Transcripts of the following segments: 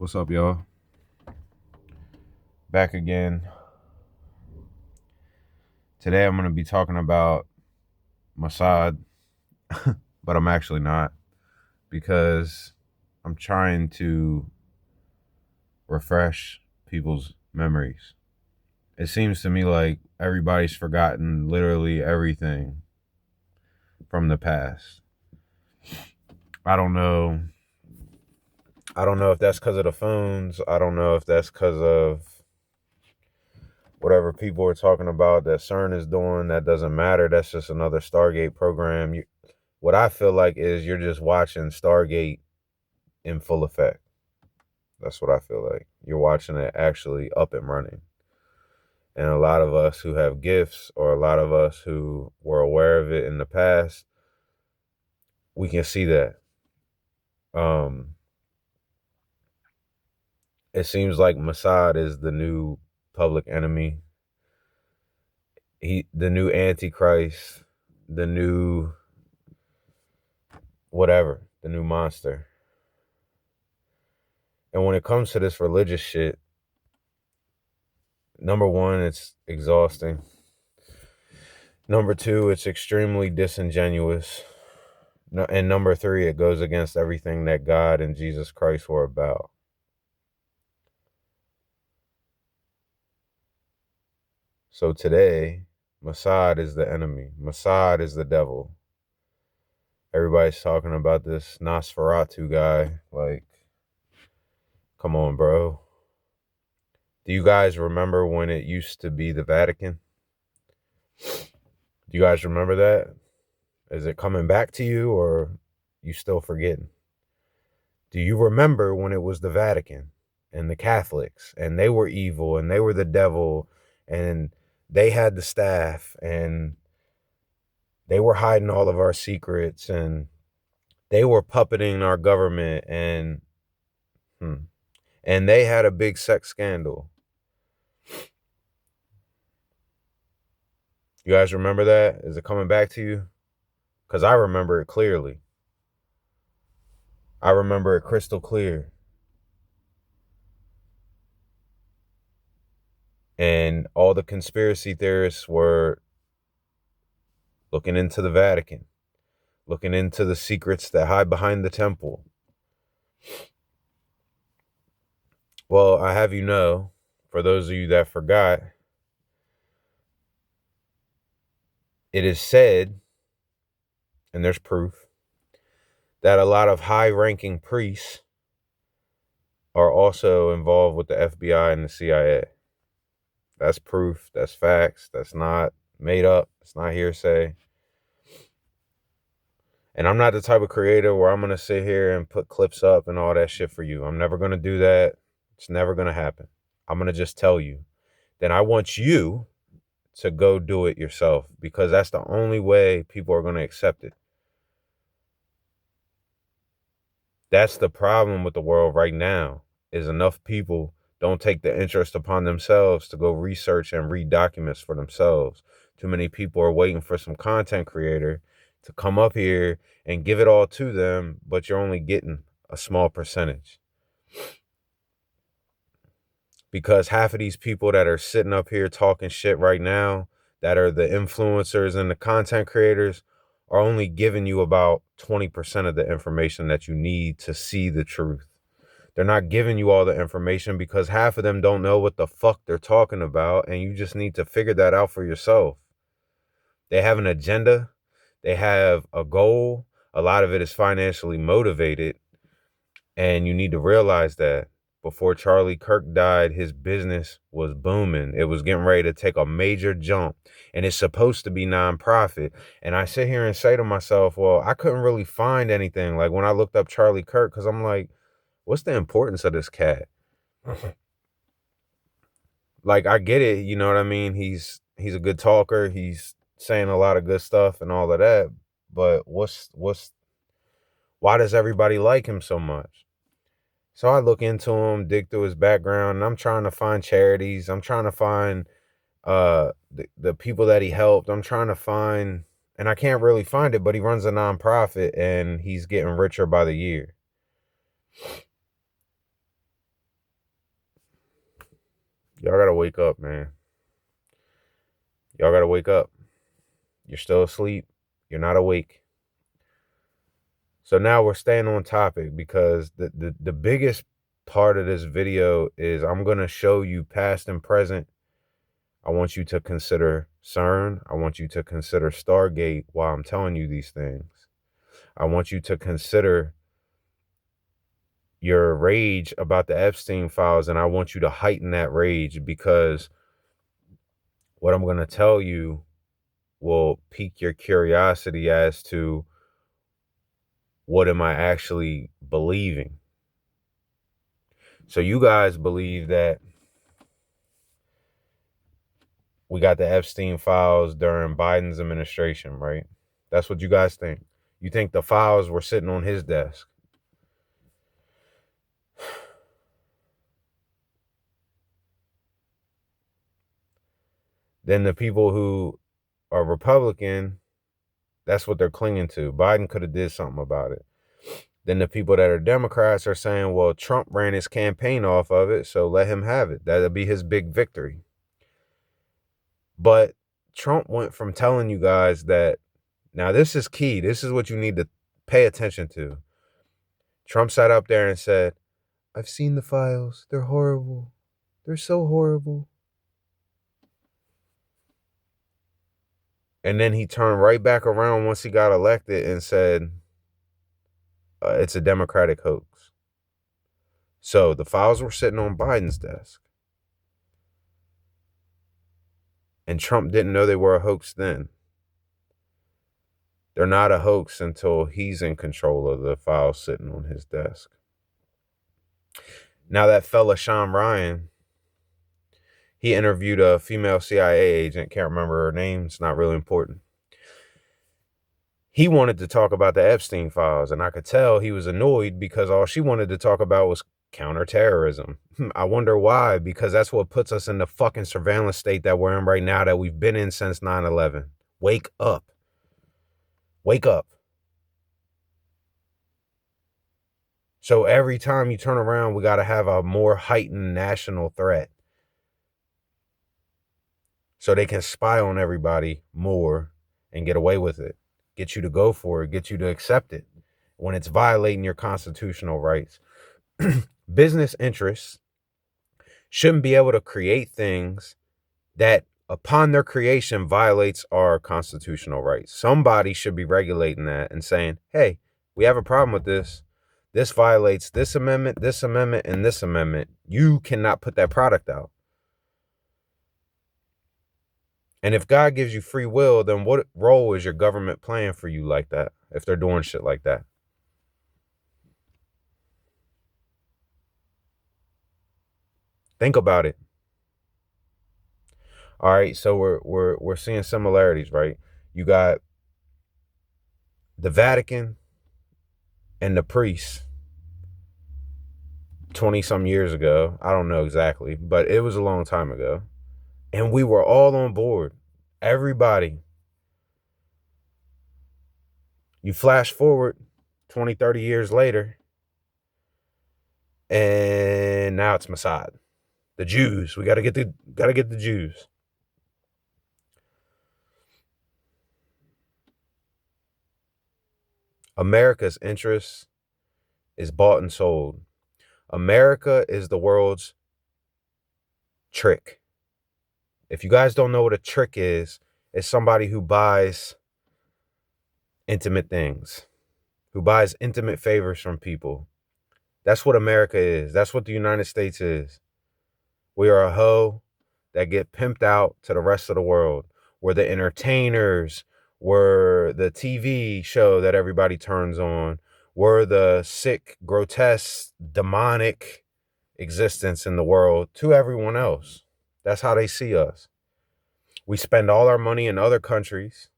What's up, y'all? Back again. Today I'm going to be talking about Mossad, but I'm actually not because I'm trying to refresh people's memories. It seems to me like everybody's forgotten literally everything from the past. I don't know. I don't know if that's because of the phones. I don't know if that's because of whatever people are talking about that CERN is doing. That doesn't matter. That's just another Stargate program. What I feel like is you're just watching Stargate in full effect. That's what I feel like. You're watching it actually up and running. And a lot of us who have gifts, or a lot of us who were aware of it in the past, we can see that. It seems like Mossad is the new public enemy. The new Antichrist, the new whatever, the new monster. And when it comes to this religious shit, number one, it's exhausting. Number two, it's extremely disingenuous. And number three, it goes against everything that God and Jesus Christ were about. So today, Mossad is the enemy. Mossad is the devil. Everybody's talking about this Nosferatu guy. Like, come on, bro. Do you guys remember when it used to be the Vatican? Do you guys remember that? Is it coming back to you, or you still forgetting? Do you remember when it was the Vatican and the Catholics, and they were evil and they were the devil, and they had the staff, and they were hiding all of our secrets, and they were puppeting our government, and they had a big sex scandal? You guys remember that? Is it coming back to you? Because I remember it clearly. I remember it crystal clear. And all the conspiracy theorists were looking into the Vatican, looking into the secrets that hide behind the temple. Well, I have you know, for those of you that forgot, it is said, and there's proof, that a lot of high-ranking priests are also involved with the FBI and the CIA. That's proof. That's facts. That's not made up. It's not hearsay. And I'm not the type of creator where I'm going to sit here and put clips up and all that shit for you. I'm never going to do that. It's never going to happen. I'm going to just tell you. Then I want you to go do it yourself, because that's the only way people are going to accept it. That's the problem with the world right now, is enough people don't take the interest upon themselves to go research and read documents for themselves. Too many people are waiting for some content creator to come up here and give it all to them, but you're only getting a small percentage. Because half of these people that are sitting up here talking shit right now, that are the influencers and the content creators, are only giving you about 20% of the information that you need to see the truth. They're not giving you all the information because half of them don't know what the fuck they're talking about, and you just need to figure that out for yourself. They have an agenda. They have a goal. A lot of it is financially motivated, and you need to realize that. Before Charlie Kirk died, his business was booming. It was getting ready to take a major jump, and it's supposed to be nonprofit. And I sit here and say to myself, well, I couldn't really find anything. Like when I looked up Charlie Kirk, because I'm like, what's the importance of this cat? Like, I get it, you know what I mean? He's a good talker. He's saying a lot of good stuff and all of that. But why does everybody like him so much? So I look into him, dig through his background, and I'm trying to find charities. I'm trying to find the people that he helped. I'm trying to find, and I can't really find it, but he runs a nonprofit and he's getting richer by the year. Y'all gotta wake up, man. Y'all gotta wake up. You're still asleep. You're not awake. So now we're staying on topic because the biggest part of this video is I'm going to show you past and present. I want you to consider CERN. I want you to consider Stargate while I'm telling you these things. I want you to consider your rage about the Epstein files, and I want you to heighten that rage because what I'm going to tell you will pique your curiosity as to what am I actually believing. So you guys believe that we got the Epstein files during Biden's administration, right? That's what you guys think. You think the files were sitting on his desk. Then the people who are Republican, that's what they're clinging to. Biden could have did something about it. Then the people that are Democrats are saying, well, Trump ran his campaign off of it, so let him have it. That'll be his big victory. But Trump went from telling you guys that, now this is key. This is what you need to pay attention to. Trump sat up there and said, I've seen the files. They're horrible. They're so horrible. And then he turned right back around once he got elected and said, it's a Democratic hoax. So the files were sitting on Biden's desk. And Trump didn't know they were a hoax then. They're not a hoax until he's in control of the files sitting on his desk. Now that fella, Sean Ryan, he interviewed a female CIA agent. Can't remember her name. It's not really important. He wanted to talk about the Epstein files, and I could tell he was annoyed because all she wanted to talk about was counterterrorism. I wonder why, because that's what puts us in the fucking surveillance state that we're in right now, that we've been in since 9/11. Wake up. Wake up. So every time you turn around, we got to have a more heightened national threat so they can spy on everybody more and get away with it. Get you to go for it, get you to accept it when it's violating your constitutional rights. Business interests shouldn't be able to create things that upon their creation violates our constitutional rights. Somebody should be regulating that and saying, hey, we have a problem with this. This violates this amendment, and this amendment. You cannot put that product out. And if God gives you free will, then what role is your government playing for you like that, if they're doing shit like that? Think about it. All right, so we're seeing similarities, right? You got the Vatican and the priests 20 some years ago. I don't know exactly, but it was a long time ago. And we were all on board. Everybody. You flash forward 20, 30 years later, and now it's Mossad. The Jews. We gotta get the Jews. America's interest is bought and sold. America is the world's trick. If you guys don't know what a trick is, it's somebody who buys intimate things, who buys intimate favors from people. That's what America is. That's what the United States is. We are a hoe that get pimped out to the rest of the world. We're the entertainers. We're the TV show that everybody turns on. We're the sick, grotesque, demonic existence in the world to everyone else. That's how they see us. We spend all our money in other countries.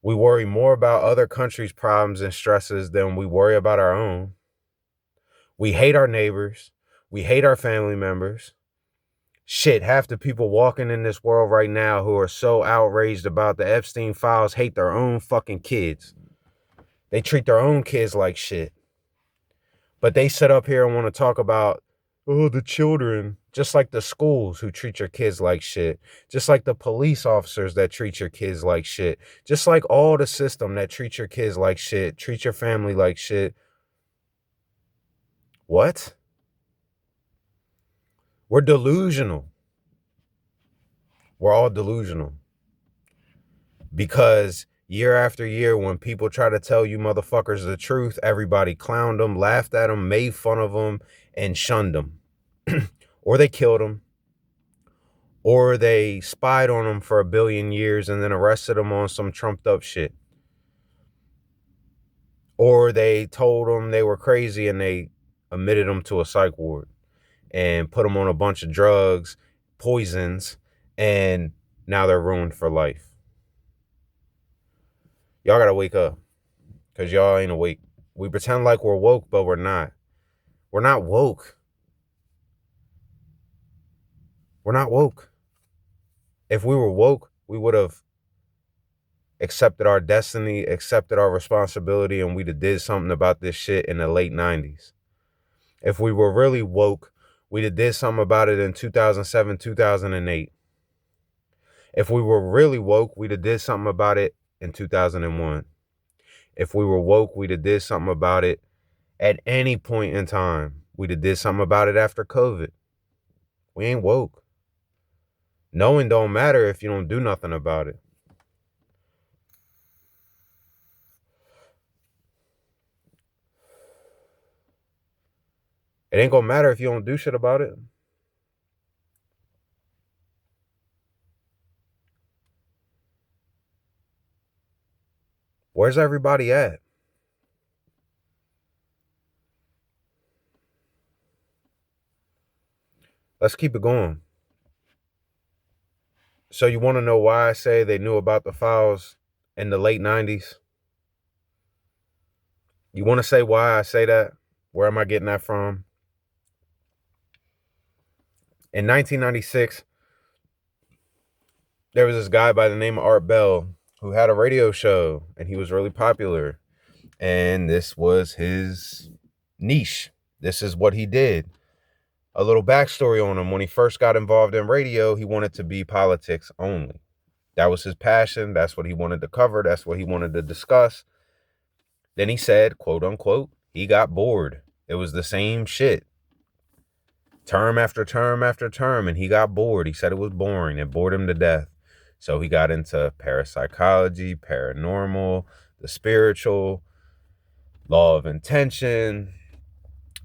We worry more about other countries' problems and stresses than we worry about our own. We hate our neighbors. We hate our family members. Shit, half the people walking in this world right now who are so outraged about the Epstein files hate their own fucking kids. They treat their own kids like shit. But they sit up here and want to talk about, Oh, the children. Just like the schools who treat your kids like shit. Just like the police officers that treat your kids like shit. Just like all the system that treat your kids like shit, treat your family like shit. What? We're delusional. We're all delusional. Because year after year, when people try to tell you motherfuckers the truth, everybody clowned them, laughed at them, made fun of them, and shunned them. Or they killed them. Or they spied on them for 1 billion years and then arrested them on some trumped up shit. Or they told them they were crazy and they admitted them to a psych ward and put them on a bunch of drugs, poisons, and now they're ruined for life. Y'all gotta wake up, because y'all ain't awake. We pretend like we're woke, but we're not. We're not woke. We're not woke. If we were woke, we would have accepted our destiny, accepted our responsibility, and we'd have did something about this shit in the late 90s. If we were really woke, we'd have did something about it in 2007, 2008. If we were really woke, we'd have did something about it in 2001. If we were woke, we'd have did something about it at any point in time. We'd have did something about it after COVID. We ain't woke. Knowing don't matter if you don't do nothing about it. It ain't gonna matter if you don't do shit about it. Where's everybody at? Let's keep it going. So you want to know why I say they knew about the files in the late 90s? You want to say why I say that? Where am I getting that from? In 1996, there was this guy by the name of Art Bell who had a radio show, and he was really popular. And this was his niche. This is what he did. A little backstory on him. When he first got involved in radio, he wanted to be politics only. That was his passion. That's what he wanted to cover. That's what he wanted to discuss. Then he said, quote unquote, he got bored. It was the same shit. Term after term after term, and he got bored. He said it was boring. It bored him to death. So he got into parapsychology, paranormal, the spiritual, law of intention,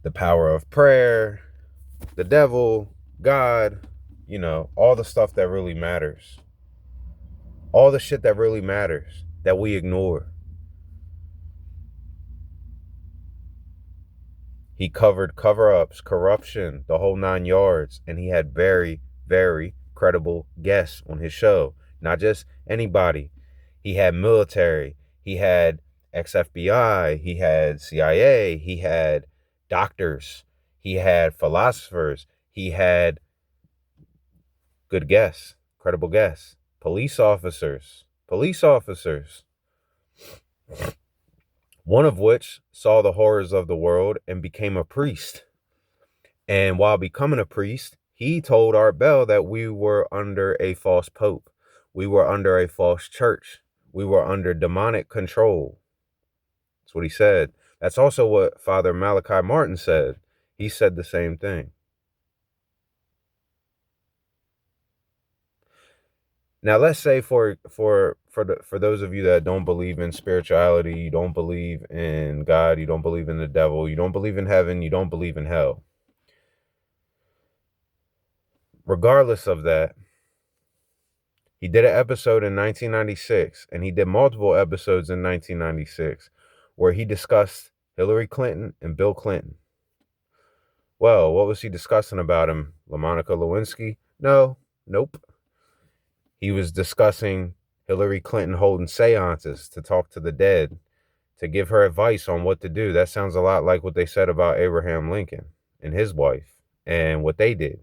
the power of prayer, the devil, God, all the stuff that really matters. All the shit that really matters that we ignore. He covered cover-ups, corruption, the whole 9 yards, and he had very, very credible guests on his show. Not just anybody. He had military. He had ex-FBI. He had CIA. He had doctors. He had philosophers. He had good guests, credible guests, police officers. One of which saw the horrors of the world and became a priest. And while becoming a priest, he told Art Bell that we were under a false pope. We were under a false church. We were under demonic control. That's what he said. That's also what Father Malachi Martin said. He said the same thing. Now, let's say for those of you that don't believe in spirituality, you don't believe in God, you don't believe in the devil, you don't believe in heaven, you don't believe in hell. Regardless of that, he did an episode in 1996, and he did multiple episodes in 1996, where he discussed Hillary Clinton and Bill Clinton. Well, what was he discussing about him? LaMonica Lewinsky? Nope. He was discussing Hillary Clinton holding seances to talk to the dead, to give her advice on what to do. That sounds a lot like what they said about Abraham Lincoln and his wife and what they did.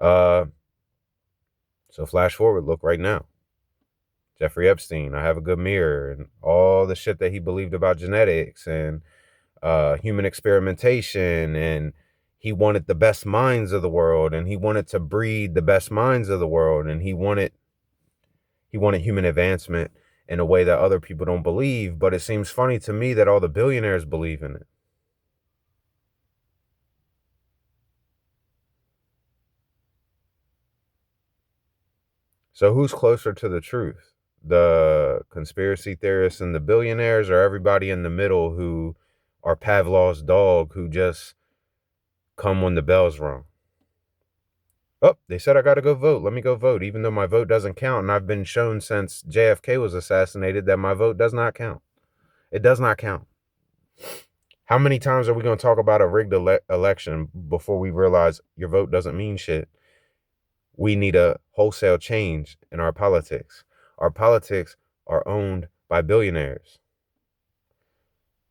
So flash forward, look right now. Jeffrey Epstein, I Have a Good Mirror, and all the shit that he believed about genetics and human experimentation. And he wanted the best minds of the world, and he wanted to breed the best minds of the world, and he wanted human advancement in a way that other people don't believe. But it seems funny to me that all the billionaires believe in it. So who's closer to the truth? The conspiracy theorists and the billionaires, or everybody in the middle who are Pavlov's dog who just come when the bells rung? Oh, they said I got to go vote. Let me go vote, even though my vote doesn't count. And I've been shown since JFK was assassinated that my vote does not count. It does not count. How many times are we going to talk about a rigged election before we realize your vote doesn't mean shit? We need a wholesale change in our politics. Our politics are owned by billionaires.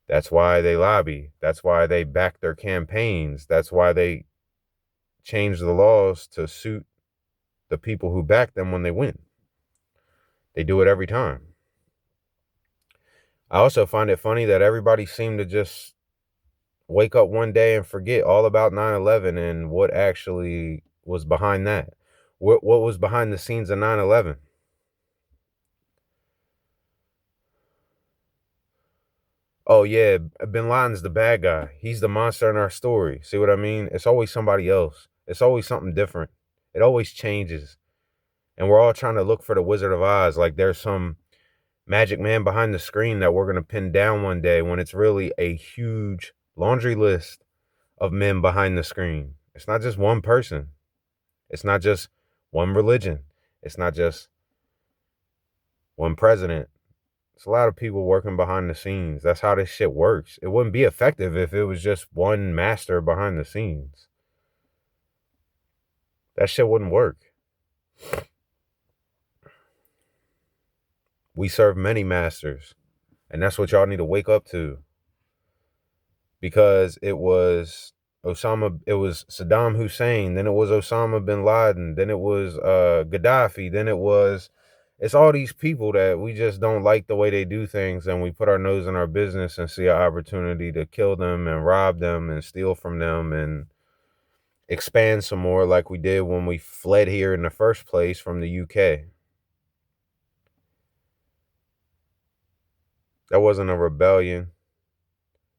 That's why they lobby. That's why they back their campaigns. That's why they change the laws to suit the people who back them when they win. They do it every time. I also find it funny that everybody seemed to just wake up one day and forget all about 9/11 and what actually was behind that. What was behind the scenes of 9/11? Oh yeah, Bin Laden's the bad guy. He's the monster in our story. See what I mean? It's always somebody else. It's always something different. It always changes. And we're all trying to look for the Wizard of Oz, like there's some magic man behind the screen that we're going to pin down one day, when it's really a huge laundry list of men behind the screen. It's not just one person. It's not just one religion. It's not just one president. It's a lot of people working behind the scenes. That's how this shit works. It wouldn't be effective if it was just one master behind the scenes. That shit wouldn't work. We serve many masters, and that's what y'all need to wake up to. Because it was Saddam Hussein, then it was Osama bin Laden, then it was Gaddafi, then it's all these people that we just don't like the way they do things, and we put our nose in our business and see an opportunity to kill them and rob them and steal from them and expand some more, like we did when we fled here in the first place from the UK. That wasn't a rebellion.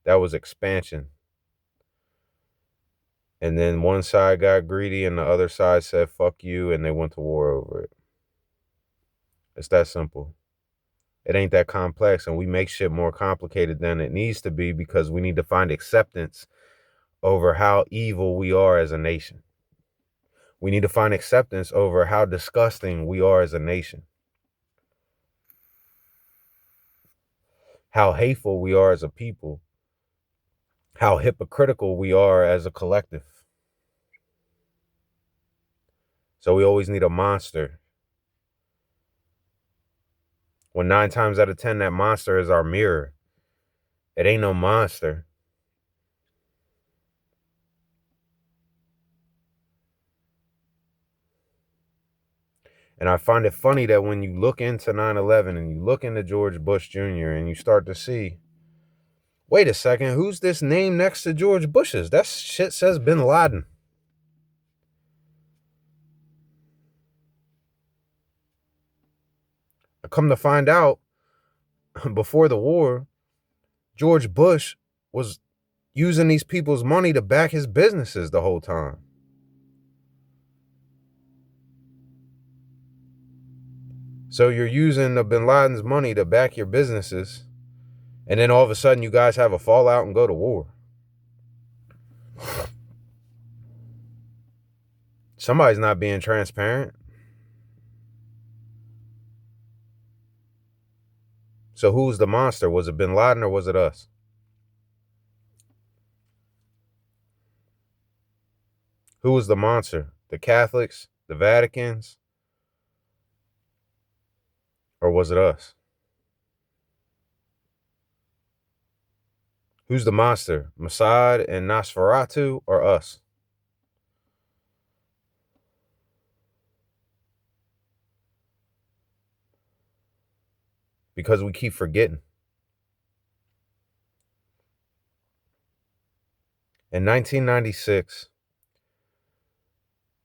That was expansion. And then one side got greedy and the other side said, fuck you, and they went to war over it. It's that simple. It ain't that complex, and we make shit more complicated than it needs to be because we need to find acceptance over how evil we are as a nation. We need to find acceptance over how disgusting we are as a nation. How hateful we are as a people. How hypocritical we are as a collective. So we always need a monster. When 9 times out of 10, that monster is our mirror. It ain't no monster. And I find it funny that when you look into 9/11 and you look into George Bush Jr. and you start to see, wait a second, who's this name next to George Bush's? That shit says Bin Laden. I come to find out, before the war, George Bush was using these people's money to back his businesses the whole time. So you're using the Bin Laden's money to back your businesses, and then all of a sudden you guys have a fallout and go to war. Somebody's not being transparent. So who's the monster? Was it Bin Laden or was it us? Who was the monster? The Catholics? The Vaticans? Or was it us? Who's the monster? Mossad and Nosferatu or us? Because we keep forgetting. In 1996,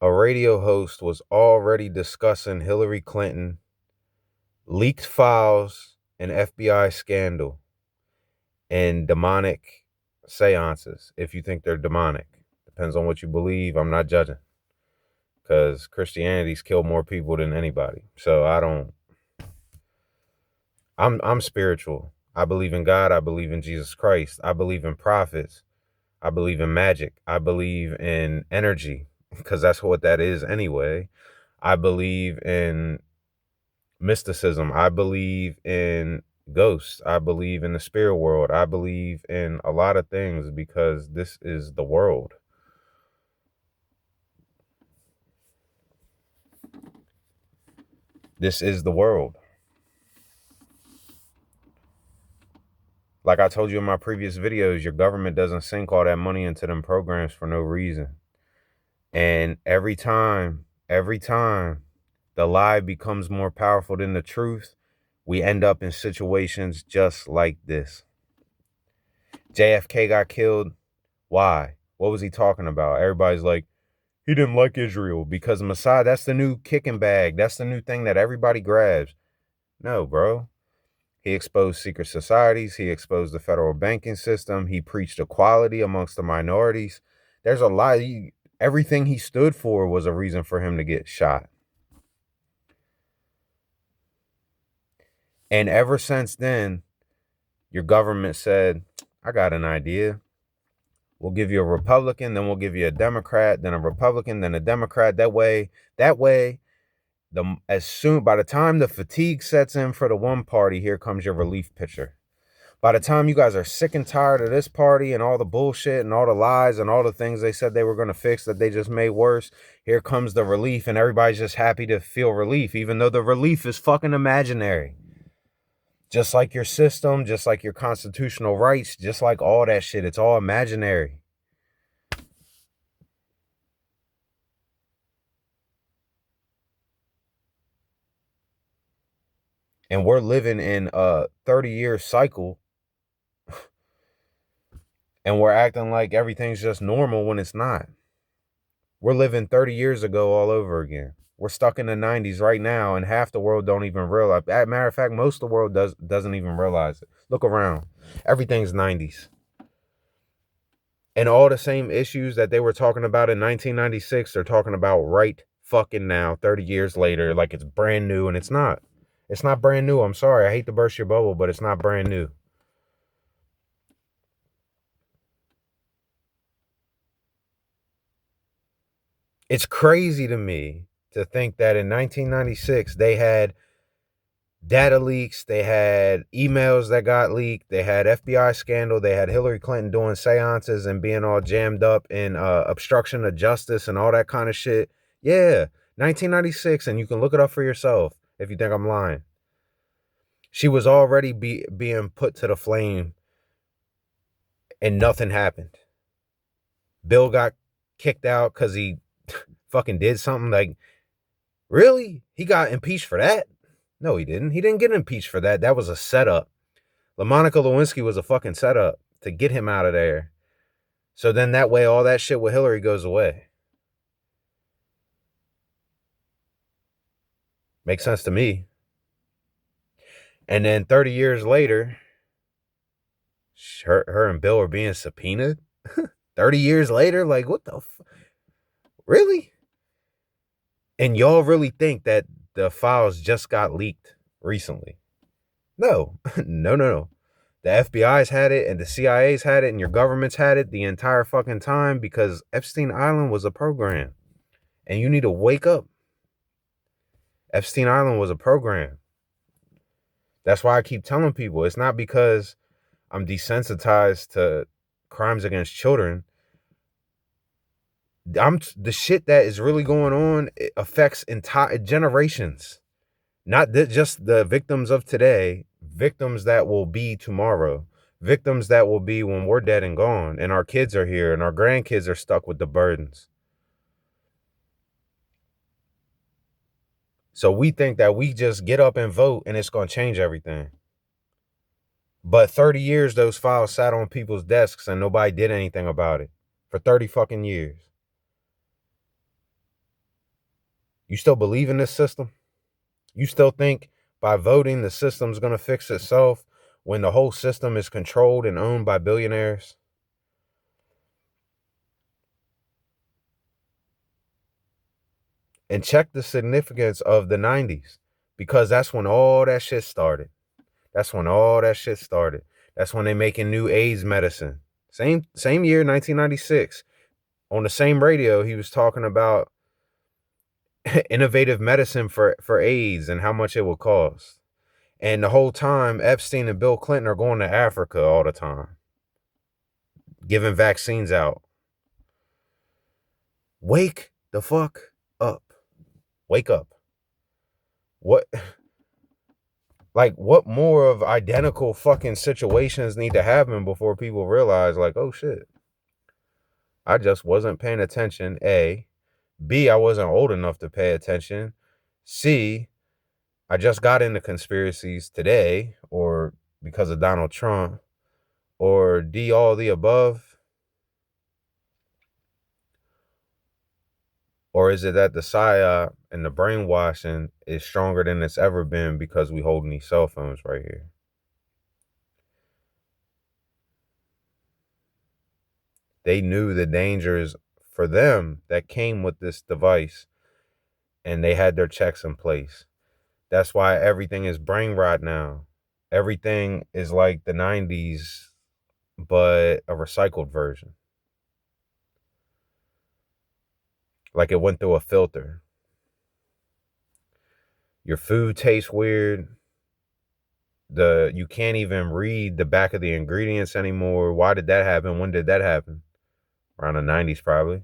a radio host was already discussing Hillary Clinton, leaked files, an FBI scandal, and demonic seances, if you think they're demonic. Depends on what you believe. I'm not judging, because Christianity's killed more people than anybody. So I'm spiritual. I believe in God. I believe in Jesus Christ. I believe in prophets. I believe in magic. I believe in energy, because that's what that is anyway. I believe in mysticism. I believe in ghosts. I believe in the spirit world. I believe in a lot of things, because this is the world. This is the world. Like I told you in my previous videos, your government doesn't sink all that money into them programs for no reason. And every time the lie becomes more powerful than the truth, we end up in situations just like this. JFK got killed. Why? What was he talking about? Everybody's like, he didn't like Israel because Mossad, that's the new kicking bag. That's the new thing that everybody grabs. No, bro. He exposed secret societies. He exposed the federal banking system. He preached equality amongst the minorities. There's a lot. Everything he stood for was a reason for him to get shot. And ever since then, your government said, I got an idea. We'll give you a Republican, then we'll give you a Democrat, then a Republican, then a Democrat. That way, by the time the fatigue sets in for the one party, here comes your relief pitcher. By the time you guys are sick and tired of this party and all the bullshit and all the lies and all the things they said they were going to fix that they just made worse, here comes the relief, and everybody's just happy to feel relief, even though the relief is fucking imaginary. Just like your system, just like your constitutional rights, just like all that shit, it's all imaginary. And we're living in a 30-year cycle, and we're acting like everything's just normal when it's not. We're living 30 years ago all over again. We're stuck in the 90s right now, and half the world don't even realize. As a matter of fact, most of the world doesn't even realize it. Look around. Everything's 90s. And all the same issues that they were talking about in 1996, they're talking about right fucking now, 30 years later, like it's brand new, and it's not. It's not brand new. I'm sorry. I hate to burst your bubble, but it's not brand new. It's crazy to me to think that in 1996, they had data leaks, they had emails that got leaked, they had FBI scandal, they had Hillary Clinton doing seances and being all jammed up in obstruction of justice and all that kind of shit. Yeah, 1996, and you can look it up for yourself if you think I'm lying. She was already being put to the flame, and nothing happened. Bill got kicked out because he fucking did something. Like, really? He got impeached for that? No, he didn't. He didn't get impeached for that. That was a setup. Monica Lewinsky was a fucking setup to get him out of there. So then that way, all that shit with Hillary goes away. Makes sense to me. And then 30 years later, her and Bill are being subpoenaed. 30 years later, like, what the really? And y'all really think that the files just got leaked recently? No, no. The FBI's had it, and the CIA's had it, and your government's had it the entire fucking time, because Epstein Island was a program. And you need to wake up. Epstein Island was a program. That's why I keep telling people, it's not because I'm desensitized to crimes against children. The shit that is really going on, it affects entire generations. Not just the victims of today, victims that will be tomorrow, victims that will be when we're dead and gone, and our kids are here, and our grandkids are stuck with the burdens. So we think that we just get up and vote and it's going to change everything. But 30 years, those files sat on people's desks and nobody did anything about it. For 30 fucking years. You still believe in this system? You still think by voting the system's going to fix itself when the whole system is controlled and owned by billionaires? And check the significance of the 90s, because that's when all that shit started. That's when all that shit started. That's when they making new AIDS medicine. Same year, 1996. On the same radio, he was talking about innovative medicine for AIDS and how much it will cost. And the whole time, Epstein and Bill Clinton are going to Africa all the time, giving vaccines out. Wake the fuck up. Wake up. What? Like, what more of identical fucking situations need to happen before people realize, like, oh shit, I just wasn't paying attention, A. B, I wasn't old enough to pay attention. C, I just got into conspiracies today, or because of Donald Trump. Or D, all the above. Or is it that the psyop and the brainwashing is stronger than it's ever been because we holding these cell phones right here? They knew the dangers for them that came with this device, and they had their checks in place. That's why everything is brain rot now. Everything is like the 90s, but a recycled version. Like it went through a filter. Your food tastes weird. You can't even read the back of the ingredients anymore. Why did that happen? When did that happen? Around the 90s, probably.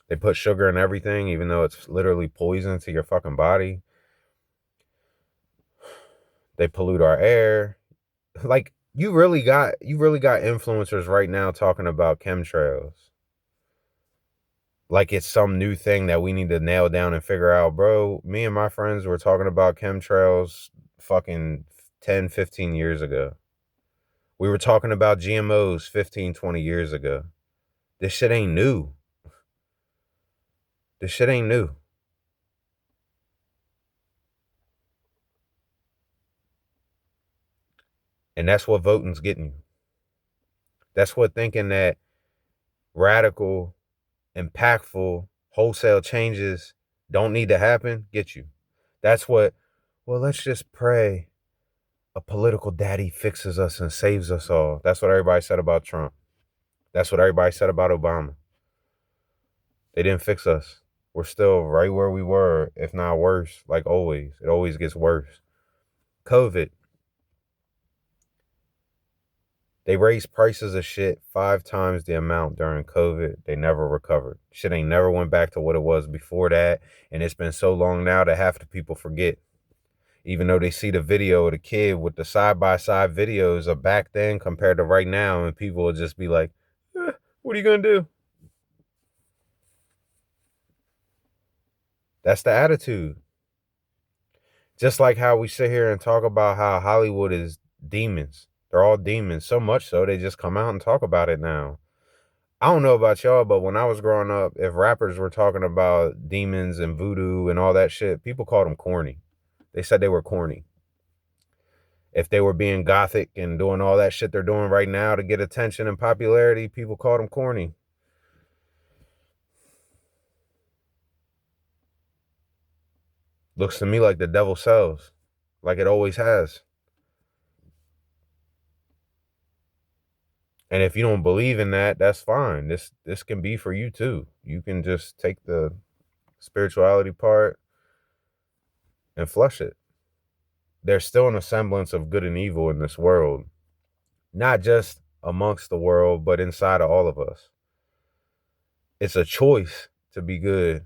They put sugar in everything, even though it's literally poison to your fucking body. They pollute our air. Like, you really got influencers right now talking about chemtrails. Like it's some new thing that we need to nail down and figure out. Bro, me and my friends were talking about chemtrails fucking 10, 15 years ago. We were talking about GMOs 15, 20 years ago. This shit ain't new. This shit ain't new. And that's what voting's getting you. That's what thinking that radical, impactful, wholesale changes don't need to happen get you. That's what, well, let's just pray a political daddy fixes us and saves us all. That's what everybody said about Trump. That's what everybody said about Obama. They didn't fix us. We're still right where we were, if not worse, like always. It always gets worse. COVID. They raised prices of shit 5 times the amount during COVID. They never recovered. Shit ain't never went back to what it was before that. And it's been so long now that half the people forget. Even though they see the video of the kid with the side-by-side videos of back then compared to right now, and people will just be like, what are you going to do? That's the attitude. Just like how we sit here and talk about how Hollywood is demons. They're all demons. So much so, they just come out and talk about it now. I don't know about y'all, but when I was growing up, if rappers were talking about demons and voodoo and all that shit, people called them corny. They said they were corny. If they were being gothic and doing all that shit they're doing right now to get attention and popularity, people called them corny. Looks to me like the devil sells, like it always has. And if you don't believe in that, that's fine. This can be for you too. You can just take the spirituality part and flush it. There's still an semblance of good and evil in this world, not just amongst the world, but inside of all of us. It's a choice to be good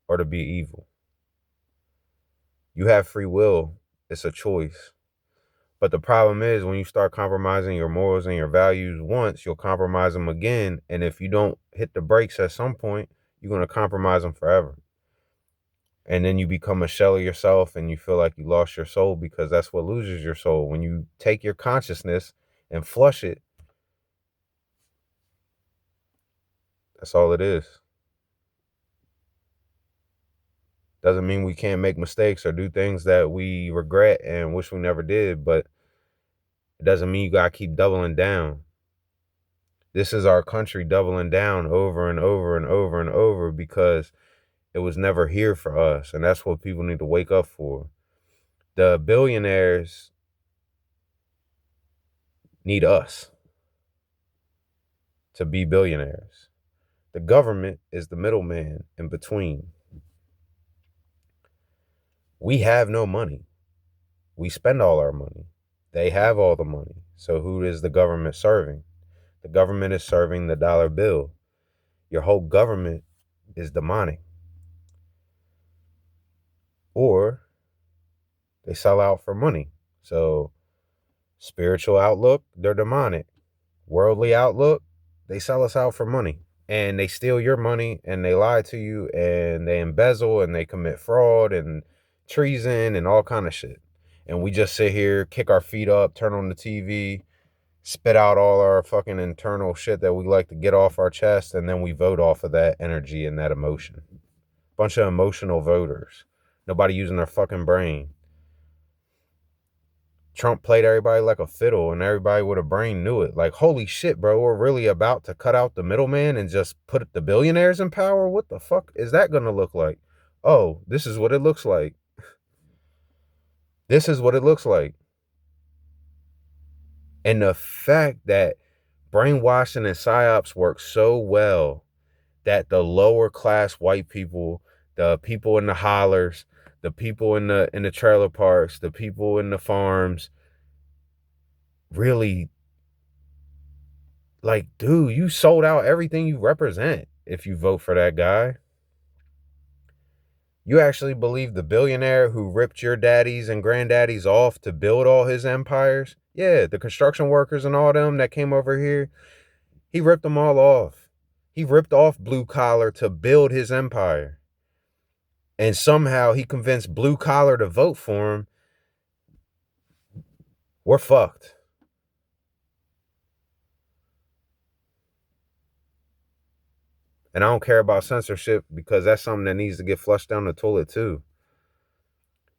or to be evil. You have free will. It's a choice. But the problem is when you start compromising your morals and your values once, you'll compromise them again. And if you don't hit the brakes at some point, you're going to compromise them forever. And then you become a shell of yourself and you feel like you lost your soul, because that's what loses your soul. When you take your consciousness and flush it, That's all it is. Doesn't mean we can't make mistakes or do things that we regret and wish we never did, but it doesn't mean you gotta keep doubling down. This is our country doubling down over and over and over and over because it was never here for us. And that's what people need to wake up for. The billionaires need us to be billionaires. The government is the middleman in between. We have no money. We spend all our money. They have all the money. So who is the government serving? The government is serving the dollar bill. Your whole government is demonic. Or they sell out for money. So spiritual outlook, they're demonic. Worldly outlook, they sell us out for money. And they steal your money and they lie to you and they embezzle and they commit fraud and treason and all kind of shit. And we just sit here, kick our feet up, turn on the TV, spit out all our fucking internal shit that we like to get off our chest, and then we vote off of that energy and that emotion. Bunch of emotional voters. Nobody using their fucking brain. Trump played everybody like a fiddle, and everybody with a brain knew it. Like, holy shit, bro, we're really about to cut out the middleman and just put the billionaires in power? What the fuck is that going to look like? Oh, this is what it looks like. This is what it looks like. And the fact that brainwashing and psyops work so well that the lower class white people, the people in the hollers, the people in the trailer parks, the people in the farms, really, like, dude, you sold out everything you represent if you vote for that guy. You actually believe the billionaire who ripped your daddies and granddaddies off to build all his empires? Yeah, the construction workers and all them that came over here, he ripped them all off. He ripped off blue collar to build his empire. And somehow he convinced blue collar to vote for him. We're fucked. And I don't care about censorship because that's something that needs to get flushed down the toilet too.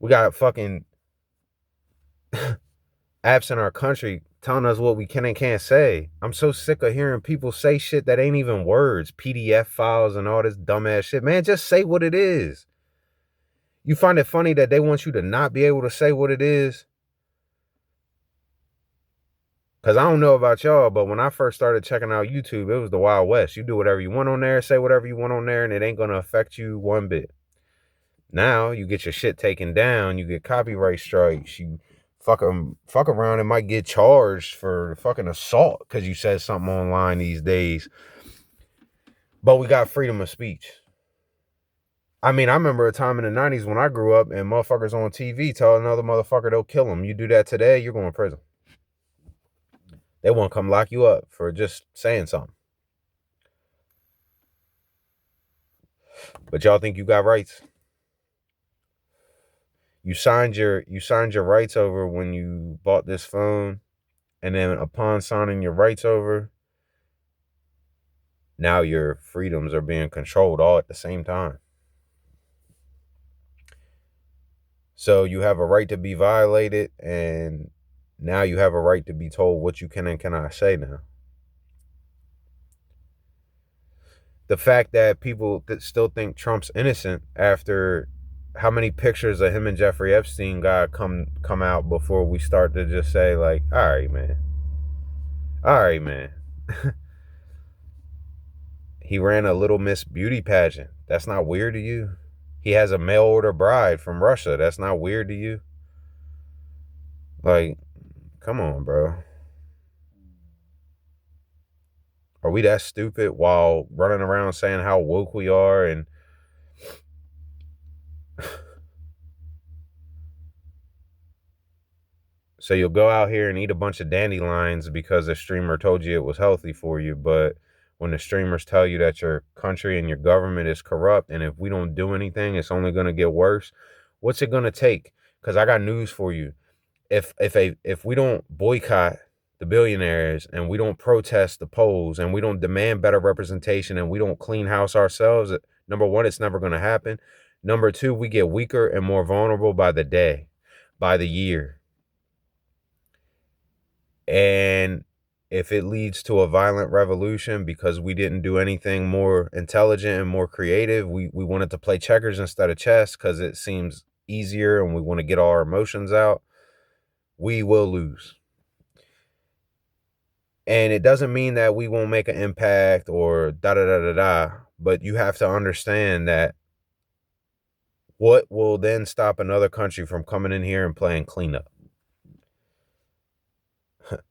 We got fucking apps in our country telling us what we can and can't say. I'm so sick of hearing people say shit that ain't even words, PDF files and all this dumbass shit. Man, just say what it is. You find it funny that they want you to not be able to say what it is? Because I don't know about y'all, but when I first started checking out YouTube, it was the Wild West. You do whatever you want on there, say whatever you want on there, and it ain't going to affect you one bit. Now, you get your shit taken down, you get copyright strikes, you fuck around and might get charged for fucking assault because you said something online these days. But we got freedom of speech. I mean, I remember a time in the 90s when I grew up and motherfuckers on TV tell another motherfucker they'll kill him. You do that today, you're going to prison. They won't come lock you up for just saying something. But y'all think you got rights? You signed your rights over when you bought this phone, and then upon signing your rights over, now your freedoms are being controlled all at the same time. So you have a right to be violated, and now you have a right to be told what you can and cannot say now. The fact that people still think Trump's innocent after how many pictures of him and Jeffrey Epstein got come out before we start to just say, like, all right, man. He ran a Little Miss beauty pageant. That's not weird to you? He has a mail order bride from Russia. That's not weird to you? Like, come on, bro. Are we that stupid while running around saying how woke we are? And so you'll go out here and eat a bunch of dandelions because a streamer told you it was healthy for you. But when the streamers tell you that your country and your government is corrupt, and if we don't do anything, it's only going to get worse, what's it going to take? Because I got news for you. If we don't boycott the billionaires, and we don't protest the polls, and we don't demand better representation, and we don't clean house ourselves, number one, it's never going to happen. Number two, we get weaker and more vulnerable by the day, by the year. And if it leads to a violent revolution because we didn't do anything more intelligent and more creative, we wanted to play checkers instead of chess because it seems easier and we want to get all our emotions out, we will lose. And it doesn't mean that we won't make an impact or da da da da da, but you have to understand that what will then stop another country from coming in here and playing cleanup?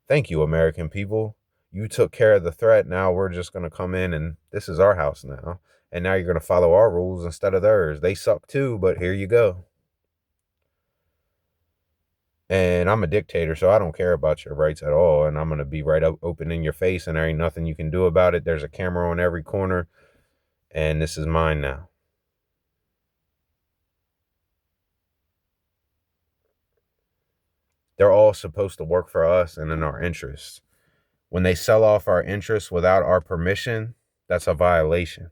Thank you, American people. You took care of the threat. Now we're just going to come in and this is our house now. And now you're going to follow our rules instead of theirs. They suck too, but here you go. And I'm a dictator, so I don't care about your rights at all. And I'm going to be right up open in your face, and there ain't nothing you can do about it. There's a camera on every corner, and this is mine now. They're all supposed to work for us and in our interests. When they sell off our interests without our permission, that's a violation.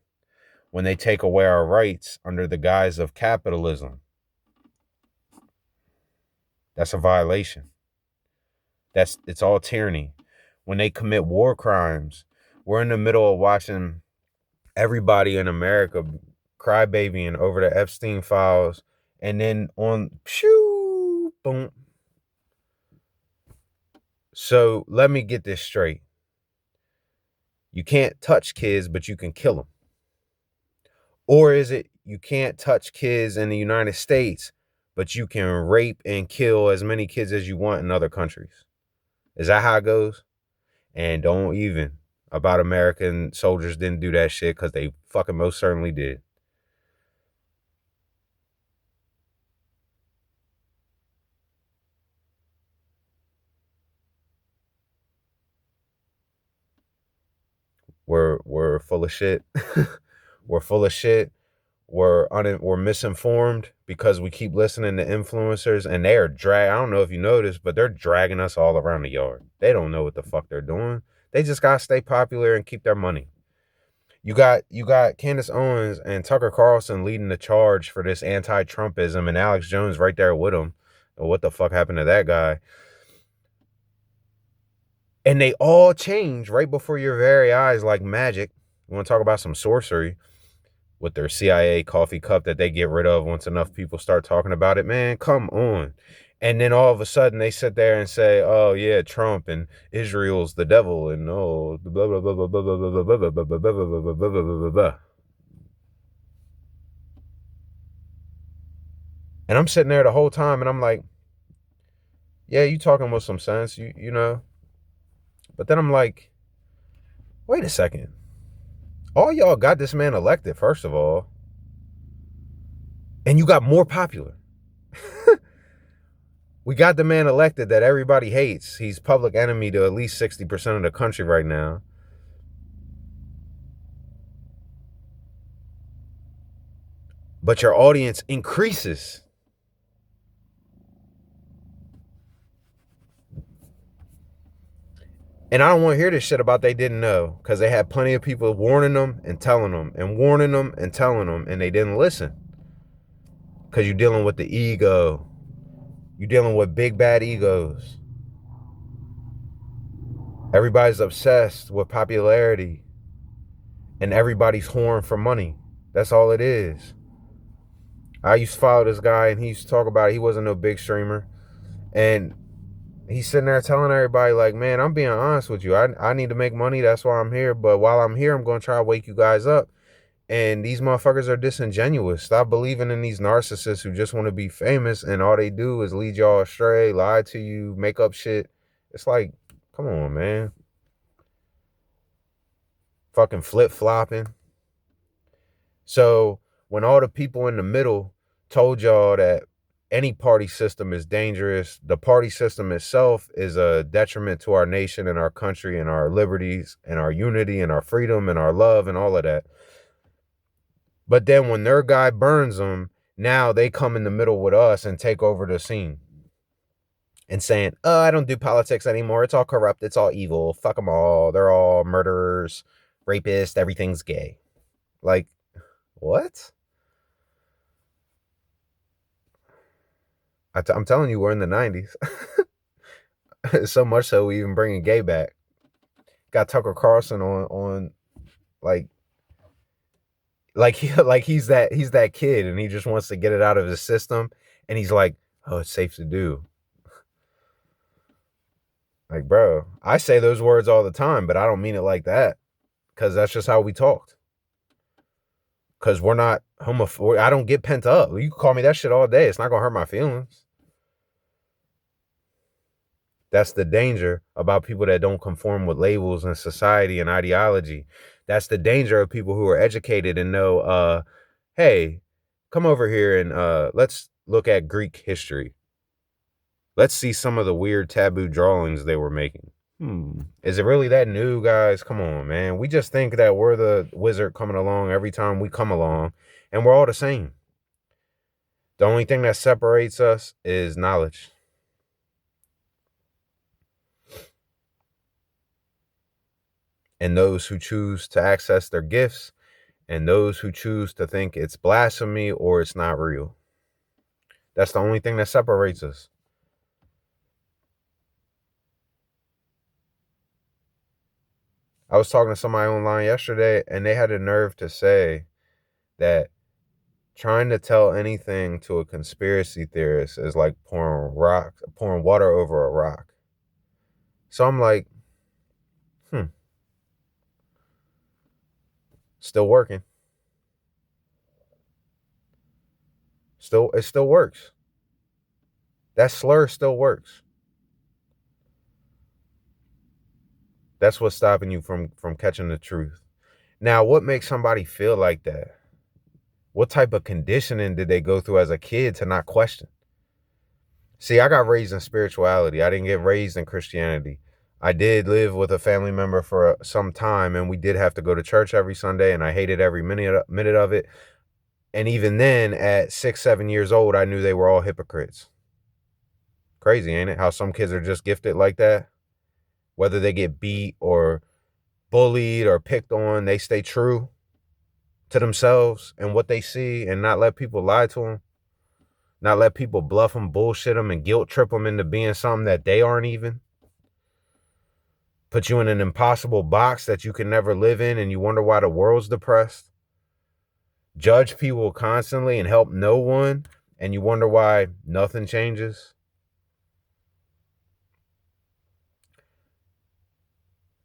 When they take away our rights under the guise of capitalism, that's a violation. It's all tyranny. When they commit war crimes, we're in the middle of watching everybody in America crybabying over the Epstein files, and then on shoo, boom. So let me get this straight. You can't touch kids, but you can kill them. Or is it you can't touch kids in the United States, but you can rape and kill as many kids as you want in other countries? Is that how it goes? And don't even about American soldiers didn't do that shit, because they fucking most certainly did. We're full of shit. We're full of shit. We're misinformed because we keep listening to influencers, and they are I don't know if you noticed, but they're dragging us all around the yard. They don't know what the fuck they're doing. They just gotta stay popular and keep their money. You got Candace Owens and Tucker Carlson leading the charge for this anti-Trumpism, and Alex Jones right there with them. What the fuck happened to that guy? And they all change right before your very eyes like magic. You want to talk about some sorcery with their CIA coffee cup that they get rid of once enough people start talking about it? Man, come on. And then all of a sudden they sit there and say, oh yeah, Trump and Israel's the devil and oh blah blah blah blah blah blah blah blah blah blah blah blah blah blah blah. And I'm sitting there the whole time and I'm like, yeah, you talking with some sense, you know. But then I'm like, wait a second. All y'all got this man elected, first of all. And you got more popular. We got the man elected that everybody hates. He's public enemy to at least 60% of the country right now. But your audience increases. And I don't want to hear this shit about they didn't know, because they had plenty of people warning them and telling them and warning them and telling them, and they didn't listen. Because you're dealing with the ego. You're dealing with big bad egos. Everybody's obsessed with popularity, and everybody's whoring for money. That's all it is. I used to follow this guy, and he used to talk about it. He wasn't no big streamer. And he's sitting there telling everybody, like, man, I'm being honest with you. I need to make money. That's why I'm here. But while I'm here, I'm going to try to wake you guys up. And these motherfuckers are disingenuous. Stop believing in these narcissists who just want to be famous, and all they do is lead y'all astray, lie to you, make up shit. It's like, come on, man. Fucking flip-flopping. So when all the people in the middle told y'all that any party system is dangerous, the party system itself is a detriment to our nation and our country and our liberties and our unity and our freedom and our love and all of that. But then when their guy burns them, now they come in the middle with us and take over the scene. and saying, "Oh, I don't do politics anymore. It's all corrupt. It's all evil. Fuck them all. They're all murderers, rapists. Everything's gay." Like, what? I'm telling you, we're in the 90s. So much so we even bringing gay back. Got Tucker Carlson on like he's that kid and he just wants to get it out of his system, and he's like, "Oh, it's safe to do." Like, bro, I say those words all the time, but I don't mean it like that, because that's just how we talked. Because we're not homophobic. I don't get pent up. You can call me that shit all day. It's not gonna hurt my feelings. That's the danger about people that don't conform with labels and society and ideology. That's the danger of people who are educated and know, hey, come over here and let's look at Greek history. Let's see some of the weird taboo drawings they were making. Is it really that new, guys? Come on, man. We just think that we're the wizard coming along every time we come along, and we're all the same. The only thing that separates us is knowledge. And those who choose to access their gifts, and those who choose to think it's blasphemy or it's not real. That's the only thing that separates us. I was talking to somebody online yesterday, and they had the nerve to say that trying to tell anything to a conspiracy theorist is like pouring water over a rock. So I'm like, still working. It still works. That slur still works. That's what's stopping you from catching the truth. Now, what makes somebody feel like that? What type of conditioning did they go through as a kid to not question? See, I got raised in spirituality. I didn't get raised in Christianity. I did live with a family member for some time, and we did have to go to church every Sunday, and I hated every minute of it. And even then, at 6, 7 years old, I knew they were all hypocrites. Crazy, ain't it? How some kids are just gifted like that. Whether they get beat or bullied or picked on, they stay true to themselves and what they see and not let people lie to them. Not let people bluff them, bullshit them, and guilt trip them into being something that they aren't even. Put you in an impossible box that you can never live in, and you wonder why the world's depressed. Judge people constantly and help no one, and you wonder why nothing changes.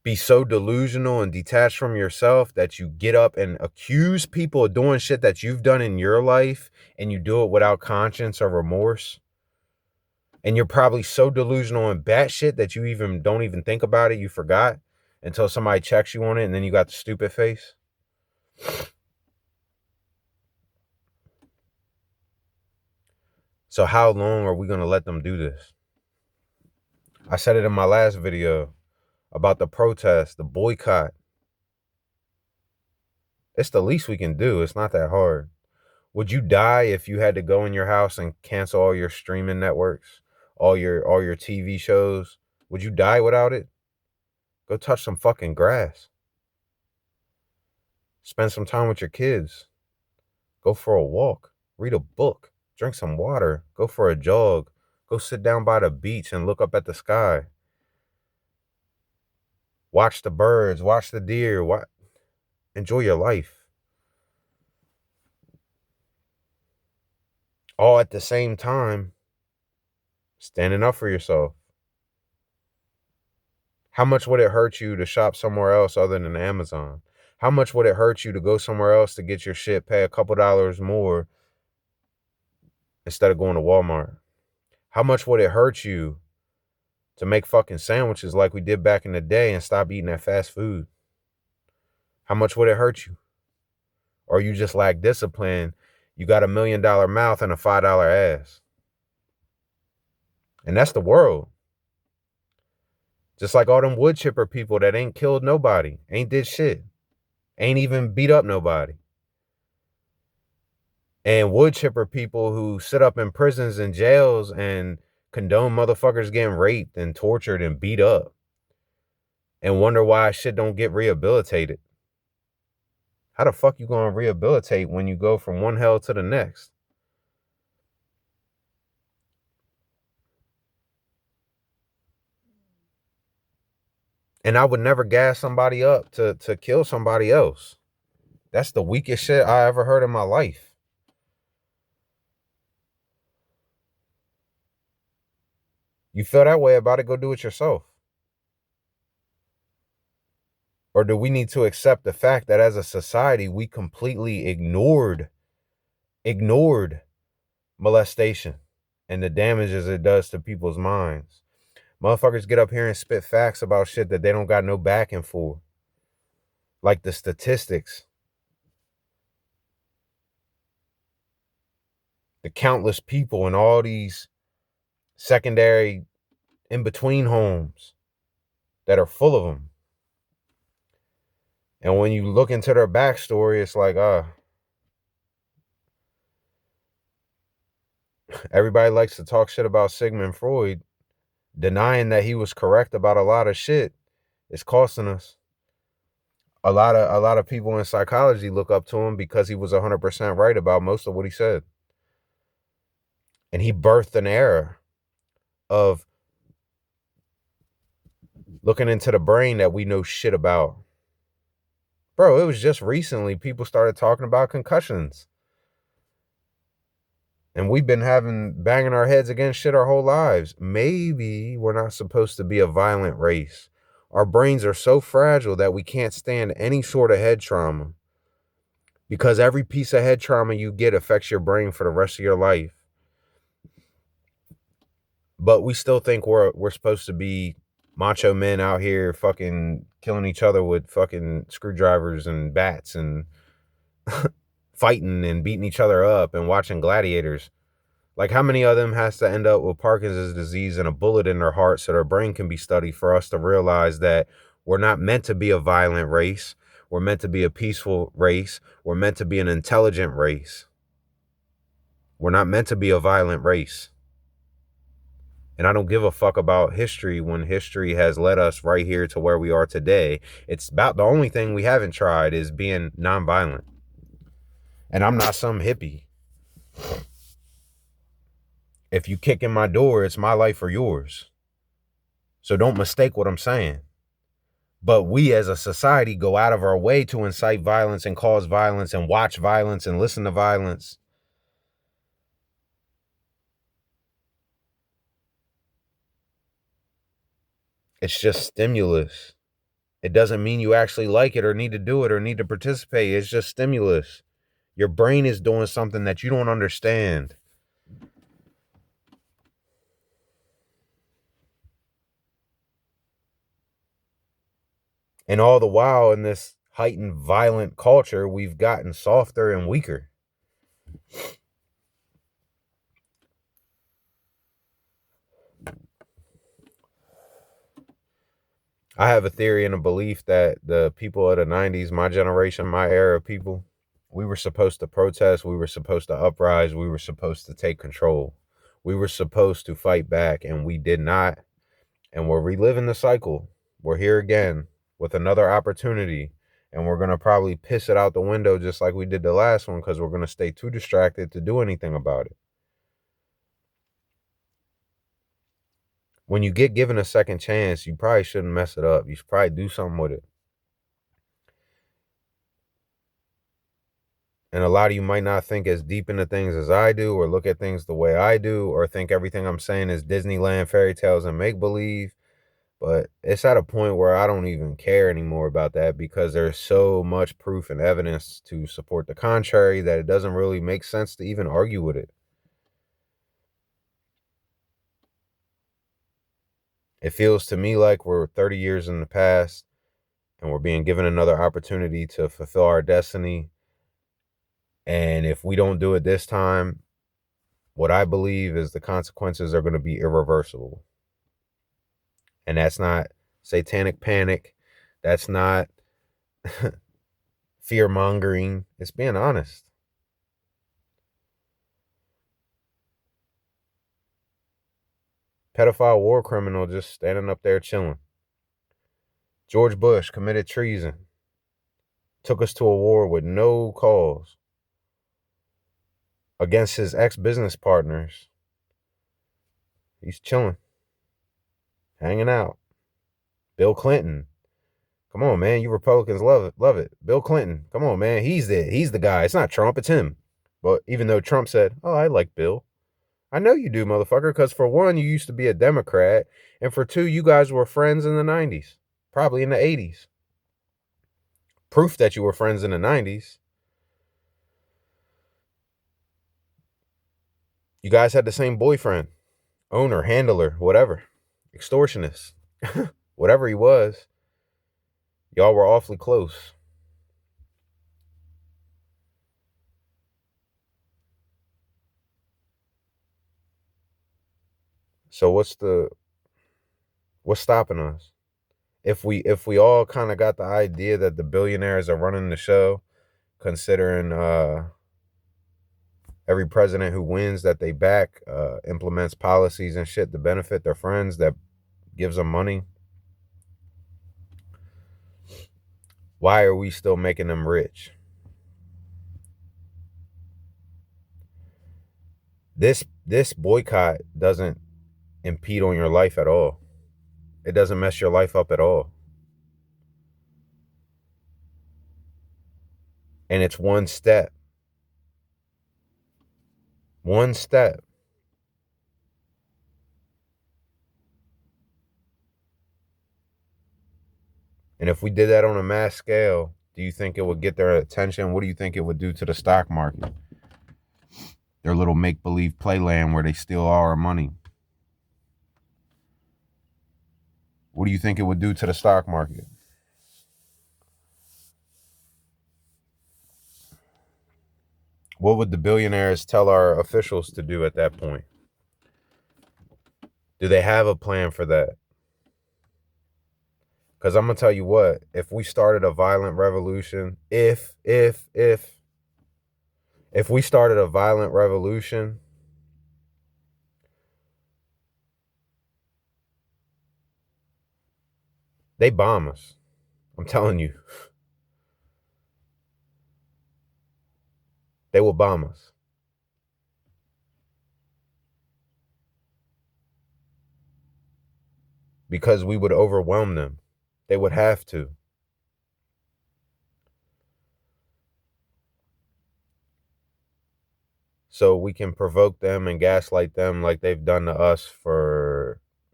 Be so delusional and detached from yourself that you get up and accuse people of doing shit that you've done in your life, and you do it without conscience or remorse. And you're probably so delusional and batshit that you don't even think about it. You forgot until somebody checks you on it, and then you got the stupid face. So how long are we going to let them do this? I said it in my last video about the protest, the boycott. It's the least we can do. It's not that hard. Would you die if you had to go in your house and cancel all your streaming networks, all your TV shows? Would you die without it? Go touch some fucking grass. Spend some time with your kids. Go for a walk. Read a book. Drink some water. Go for a jog. Go sit down by the beach and look up at the sky. Watch the birds. Watch the deer. Enjoy your life. All at the same time, standing up for yourself. How much would it hurt you to shop somewhere else other than Amazon? How much would it hurt you to go somewhere else to get your shit, pay a couple dollars more instead of going to Walmart? How much would it hurt you to make fucking sandwiches like we did back in the day and stop eating that fast food? How much would it hurt you? Or you just lack discipline, you got $1 million mouth and a $5 ass. And that's the world. Just like all them wood chipper people that ain't killed nobody, ain't did shit, ain't even beat up nobody. And wood chipper people who sit up in prisons and jails and condone motherfuckers getting raped and tortured and beat up and wonder why shit don't get rehabilitated. How the fuck you gonna rehabilitate when you go from one hell to the next? And I would never gas somebody up to kill somebody else. That's the weakest shit I ever heard in my life. You feel that way about it, go do it yourself. Or do we need to accept the fact that as a society, we completely ignored molestation and the damages it does to people's minds? Motherfuckers get up here and spit facts about shit that they don't got no backing for. Like the statistics, the countless people in all these secondary in-between homes that are full of them. And when you look into their backstory, it's like, everybody likes to talk shit about Sigmund Freud. Denying that he was correct about a lot of shit is costing us. A lot of people in psychology look up to him because he was 100% right about most of what he said. And he birthed an era of looking into the brain that we know shit about. Bro, it was just recently people started talking about concussions. And we've been banging our heads against shit our whole lives. Maybe we're not supposed to be a violent race. Our brains are so fragile that we can't stand any sort of head trauma. Because every piece of head trauma you get affects your brain for the rest of your life. But we still think we're supposed to be macho men out here fucking killing each other with fucking screwdrivers and bats and fighting and beating each other up and watching gladiators. Like, how many of them has to end up with Parkinson's disease and a bullet in their heart so their brain can be studied for us to realize that we're not meant to be a violent race. We're meant to be a peaceful race. We're meant to be an intelligent race. We're not meant to be a violent race. And I don't give a fuck about history when history has led us right here to where we are today. It's about the only thing we haven't tried is being nonviolent. And I'm not some hippie. If you kick in my door, it's my life or yours. So don't mistake what I'm saying. But we as a society go out of our way to incite violence and cause violence and watch violence and listen to violence. It's just stimulus. It doesn't mean you actually like it or need to do it or need to participate. It's just stimulus. Your brain is doing something that you don't understand. And all the while in this heightened violent culture, we've gotten softer and weaker. I have a theory and a belief that the people of the 90s, my generation, my era of people, we were supposed to protest. We were supposed to uprise. We were supposed to take control. We were supposed to fight back, and we did not. And we're reliving the cycle. We're here again with another opportunity, and we're going to probably piss it out the window just like we did the last one because we're going to stay too distracted to do anything about it. When you get given a second chance, you probably shouldn't mess it up. You should probably do something with it. And a lot of you might not think as deep into things as I do, or look at things the way I do, or think everything I'm saying is Disneyland fairy tales and make-believe. But it's at a point where I don't even care anymore about that because there's so much proof and evidence to support the contrary that it doesn't really make sense to even argue with it. It feels to me like we're 30 years in the past and we're being given another opportunity to fulfill our destiny. And if we don't do it this time, what I believe is the consequences are going to be irreversible. And that's not satanic panic. That's not fear mongering. It's being honest. Pedophile war criminal just standing up there chilling. George Bush committed treason. Took us to a war with no cause against his ex-business partners. He's chilling, hanging out. Bill Clinton. Come on, man. You Republicans love it. Love it. Bill Clinton. Come on, man. He's the guy. It's not Trump, it's him. But even though Trump said, "Oh, I like Bill." I know you do, motherfucker, because for one, you used to be a Democrat, and for two, you guys were friends in the 90s, probably in the 80s. Proof that you were friends in the 90s. You guys had the same boyfriend, owner, handler, whatever, extortionist, whatever he was. Y'all were awfully close. So what's stopping us? If we all kind of got the idea that the billionaires are running the show, considering every president who wins that they back implements policies and shit to benefit their friends, that gives them money, why are we still making them rich? This boycott doesn't impede on your life at all. It doesn't mess your life up at all. And it's one step. One step. And if we did that on a mass scale, do you think it would get their attention? What do you think it would do to the stock market? Their little make-believe playland where they steal all our money. What do you think it would do to the stock market? What would the billionaires tell our officials to do at that point? Do they have a plan for that? Because I'm going to tell you what, if we started a violent revolution, if we started a violent revolution, they bomb us. I'm telling you. They will bomb us. Because we would overwhelm them. They would have to. So we can provoke them and gaslight them like they've done to us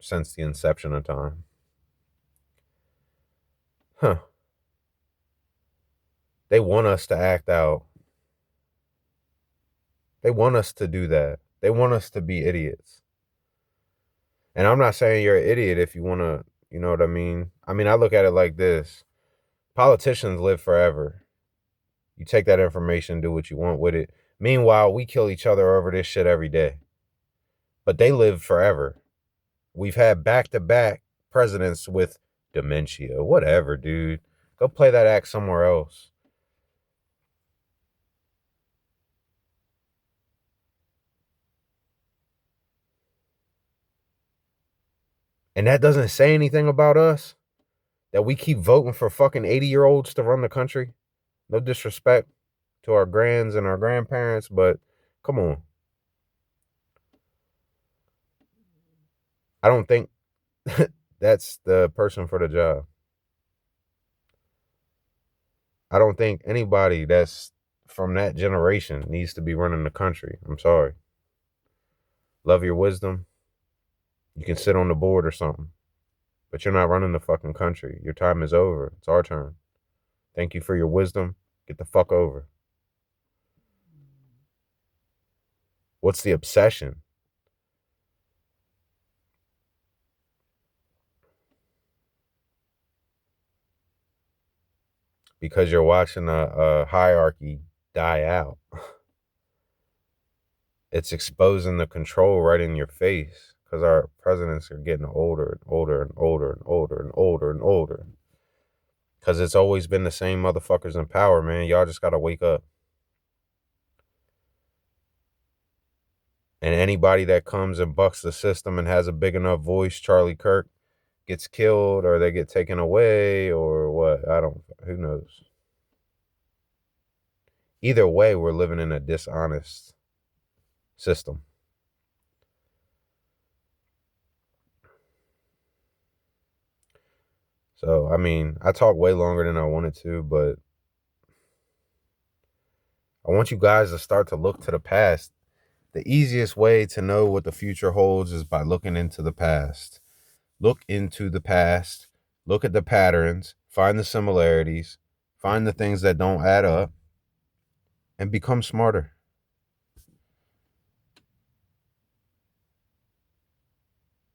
since the inception of time. Huh. They want us to act out. They want us to do that. They want us to be idiots. And I'm not saying you're an idiot if you want to, you know what I mean? I mean, I look at it like this. Politicians live forever. You take that information, do what you want with it. Meanwhile, we kill each other over this shit every day. But they live forever. We've had back-to-back presidents with dementia. Whatever, dude. Go play that act somewhere else. And that doesn't say anything about us? That we keep voting for fucking 80-year-olds to run the country? No disrespect to our grands and our grandparents, but come on. I don't think that's the person for the job. I don't think anybody that's from that generation needs to be running the country. I'm sorry. Love your wisdom. You can sit on the board or something. But you're not running the fucking country. Your time is over. It's our turn. Thank you for your wisdom. Get the fuck over. What's the obsession? Because you're watching a hierarchy die out. It's exposing the control right in your face, because our presidents are getting older and older and older and older and older and older. Because it's always been the same motherfuckers in power, man. Y'all just got to wake up. And anybody that comes and bucks the system and has a big enough voice, Charlie Kirk, gets killed or they get taken away or what. Who knows? Either way, we're living in a dishonest system. So, I mean, I talk way longer than I wanted to, but I want you guys to start to look to the past. The easiest way to know what the future holds is by looking into the past. Look into the past, look at the patterns, find the similarities, find the things that don't add up, and become smarter.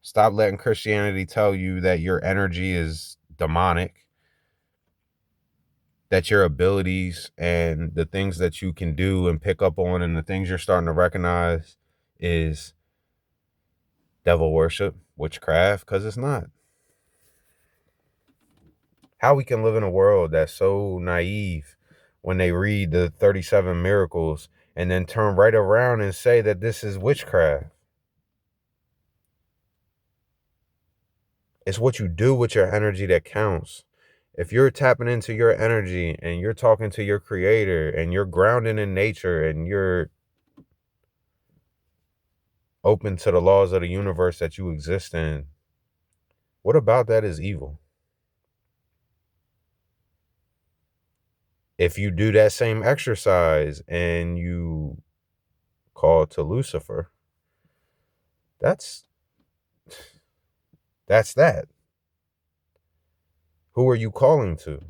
Stop letting Christianity tell you that your energy is demonic, that your abilities and the things that you can do and pick up on and the things you're starting to recognize is devil worship, witchcraft, because it's not. How we can live in a world that's so naive when they read the 37 miracles and then turn right around and say that this is witchcraft. It's what you do with your energy that counts. If you're tapping into your energy and you're talking to your creator and you're grounding in nature and you're open to the laws of the universe that you exist in, what about that is evil? If you do that same exercise and you call to Lucifer, that's that. Who are you calling to?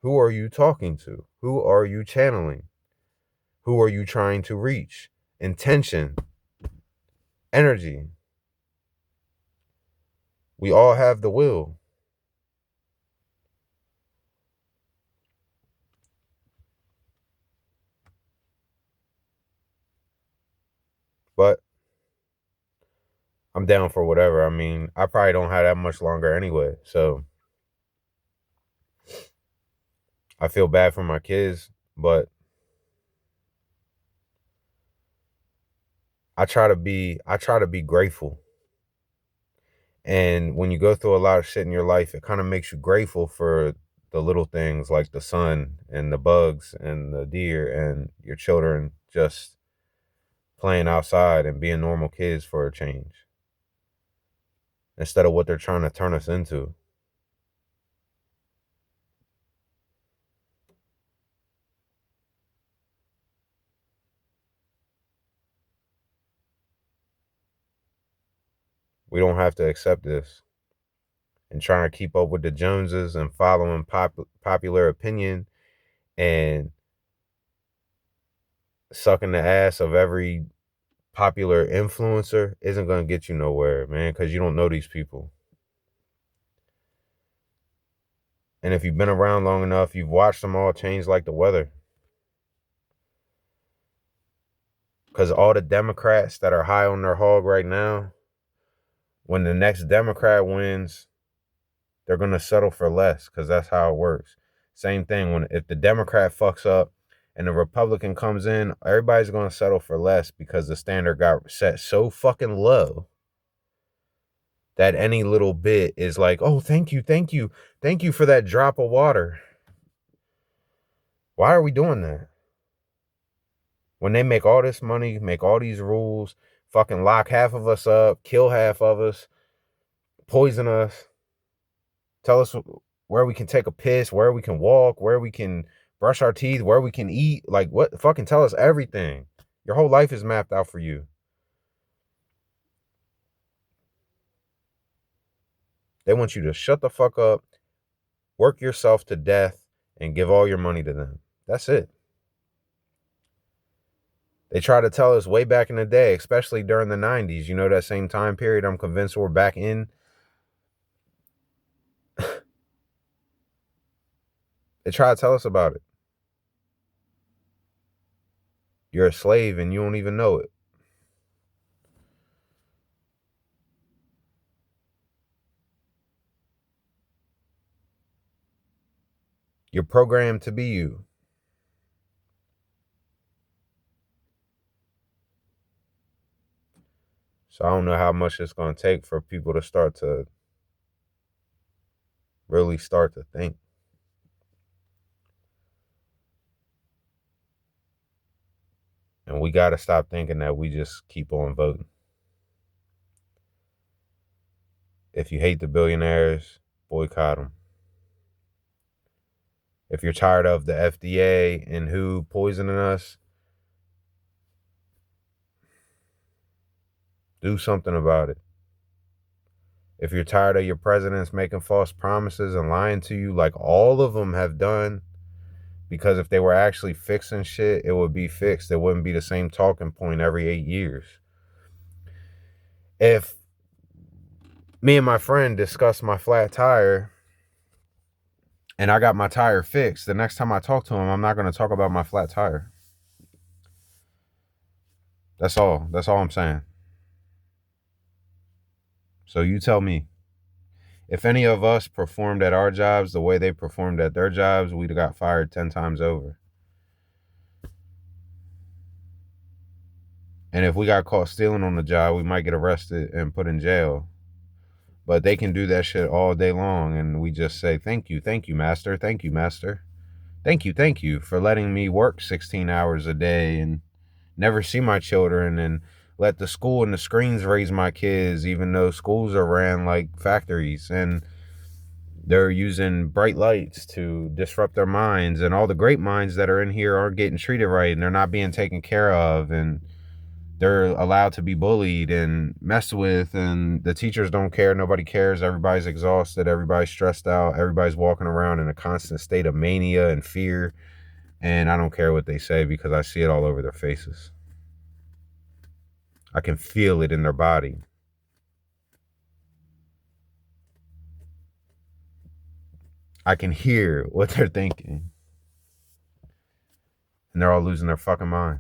Who are you talking to? Who are you channeling? Who are you trying to reach? Intention, energy. We all have the will. But I'm down for whatever. I mean, I probably don't have that much longer anyway. So I feel bad for my kids, but I try to be grateful. And when you go through a lot of shit in your life, it kind of makes you grateful for the little things like the sun and the bugs and the deer and your children just playing outside and being normal kids for a change instead of what they're trying to turn us into. We don't have to accept this and trying to keep up with the Joneses and following popular opinion and sucking the ass of every popular influencer isn't going to get you nowhere, man, because you don't know these people. And if you've been around long enough, you've watched them all change like the weather. Because all the Democrats that are high on their hog right now, when the next Democrat wins, they're going to settle for less because that's how it works. Same thing when if the Democrat fucks up and the Republican comes in, everybody's going to settle for less because the standard got set so fucking low that any little bit is like, oh, thank you, thank you, thank you for that drop of water. Why are we doing that? When they make all this money, make all these rules, fucking lock half of us up, kill half of us, poison us, tell us where we can take a piss, where we can walk, where we can brush our teeth, where we can eat. Like, what? Fucking tell us everything. Your whole life is mapped out for you. They want you to shut the fuck up, work yourself to death, and give all your money to them. That's it. They try to tell us way back in the day, especially during the 90s, you know, that same time period I'm convinced we're back in. They try to tell us about it. You're a slave and you don't even know it. You're programmed to be you. So I don't know how much it's going to take for people to start to really start to think. And we got to stop thinking that we just keep on voting. If you hate the billionaires, boycott them. If you're tired of the FDA and who poisoning us, do something about it. If you're tired of your presidents making false promises and lying to you like all of them have done, because if they were actually fixing shit, it would be fixed. It wouldn't be the same talking point every 8 years. If me and my friend discuss my flat tire and I got my tire fixed, the next time I talk to him, I'm not going to talk about my flat tire. That's all. That's all I'm saying. So you tell me. If any of us performed at our jobs the way they performed at their jobs, we'd have got fired 10 times over. And if we got caught stealing on the job, we might get arrested and put in jail. But they can do that shit all day long, and we just say, thank you, master, thank you, master. Thank you for letting me work 16 hours a day and never see my children and let the school and the screens raise my kids, even though schools are ran like factories and they're using bright lights to disrupt their minds, and all the great minds that are in here aren't getting treated right and they're not being taken care of, and they're allowed to be bullied and messed with, and the teachers don't care. Nobody cares. Everybody's exhausted. Everybody's stressed out. Everybody's walking around in a constant state of mania and fear. And I don't care what they say because I see it all over their faces. I can feel it in their body. I can hear what they're thinking. And they're all losing their fucking mind.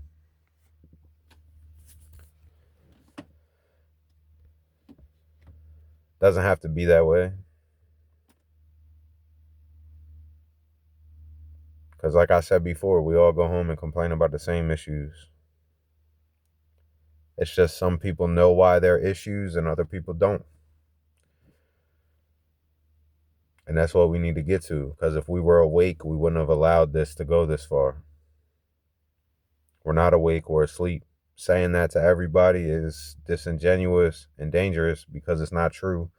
Doesn't have to be that way. Because like I said before, we all go home and complain about the same issues. It's just some people know why they're issues and other people don't. And that's what we need to get to. Because if we were awake, we wouldn't have allowed this to go this far. We're not awake, we're asleep. Saying that to everybody is disingenuous and dangerous because it's not true.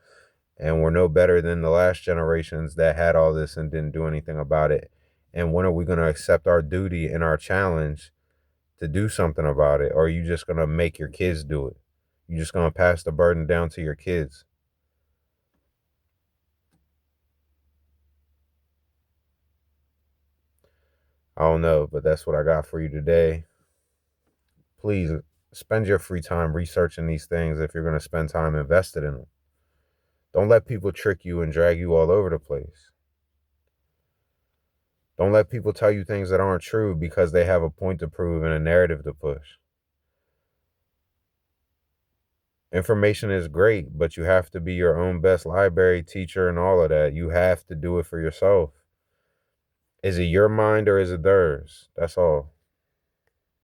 And we're no better than the last generations that had all this and didn't do anything about it. And when are we going to accept our duty and our challenge to do something about it? Or are you just going to make your kids do it? You're just going to pass the burden down to your kids. I don't know, but that's what I got for you today. Please spend your free time researching these things if you're going to spend time invested in them. Don't let people trick you and drag you all over the place. Don't let people tell you things that aren't true because they have a point to prove and a narrative to push. Information is great, but you have to be your own best library teacher and all of that. You have to do it for yourself. Is it your mind or is it theirs? That's all.